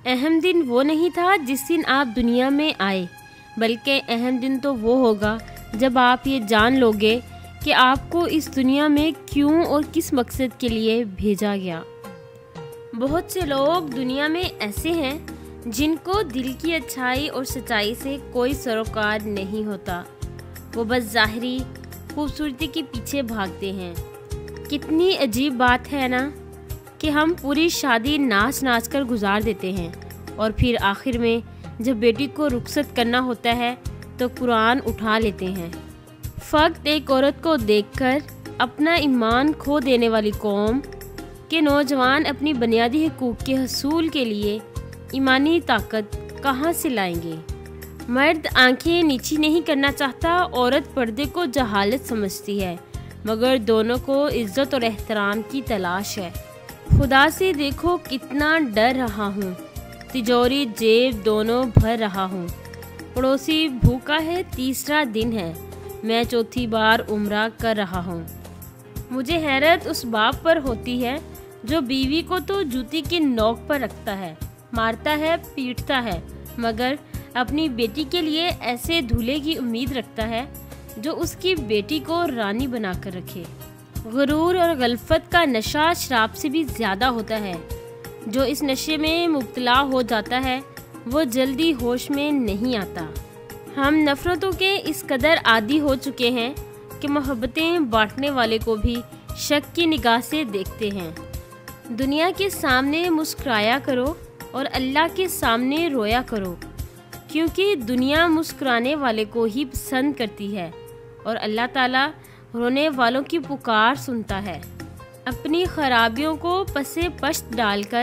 اہم دن وہ نہیں تھا جس دن آپ دنیا میں آئے، بلکہ اہم دن تو وہ ہوگا جب آپ یہ جان لوگے کہ آپ کو اس دنیا میں کیوں اور کس مقصد کے لیے بھیجا گیا۔ بہت سے لوگ دنیا میں ایسے ہیں جن کو دل کی اچھائی اور سچائی سے کوئی سروکار نہیں ہوتا، وہ بس ظاہری خوبصورتی کے پیچھے بھاگتے ہیں۔ کتنی عجیب بات ہے نا کہ ہم پوری شادی ناچ ناچ کر گزار دیتے ہیں اور پھر آخر میں جب بیٹی کو رخصت کرنا ہوتا ہے تو قرآن اٹھا لیتے ہیں۔ فقط ایک عورت کو دیکھ کر اپنا ایمان کھو دینے والی قوم کے نوجوان اپنی بنیادی حقوق کے حصول کے لیے ایمانی طاقت کہاں سے لائیں گے؟ مرد آنکھیں نیچی نہیں کرنا چاہتا، عورت پردے کو جہالت سمجھتی ہے، مگر دونوں کو عزت اور احترام کی تلاش ہے۔ خدا سے دیکھو کتنا ڈر رہا ہوں، تجوری جیب دونوں بھر رہا ہوں، پڑوسی بھوکا ہے، تیسرا دن ہے، میں چوتھی بار عمرہ کر رہا ہوں۔ مجھے حیرت اس باپ پر ہوتی ہے جو بیوی کو تو جوتی کی نوک پر رکھتا ہے، مارتا ہے، پیٹتا ہے، مگر اپنی بیٹی کے لیے ایسے دولہے کی امید رکھتا ہے جو اس کی بیٹی کو رانی بنا کر رکھے۔ غرور اور غفلت کا نشہ شراب سے بھی زیادہ ہوتا ہے۔ جو اس نشے میں مبتلا ہو جاتا ہے وہ جلدی ہوش میں نہیں آتا۔ ہم نفرتوں کے اس قدر عادی ہو چکے ہیں کہ محبتیں بانٹنے والے کو بھی شک کی نگاہ سے دیکھتے ہیں۔ دنیا کے سامنے مسکرایا کرو اور اللہ کے سامنے رویا کرو، کیونکہ دنیا مسکرانے والے کو ہی پسند کرتی ہے اور اللہ تعالیٰ رونے والوں کی پکار سنتا ہے۔ اپنی خرابیوں کو پسے پشت ڈال کر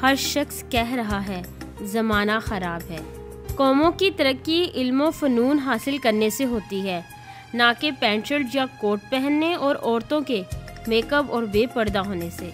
ہر شخص کہہ رہا ہے زمانہ خراب ہے۔ قوموں کی ترقی علم و فنون حاصل کرنے سے ہوتی ہے، نہ کہ پینٹ شرٹ یا کوٹ پہننے اور عورتوں کے میک اپ اور بے پردہ ہونے سے۔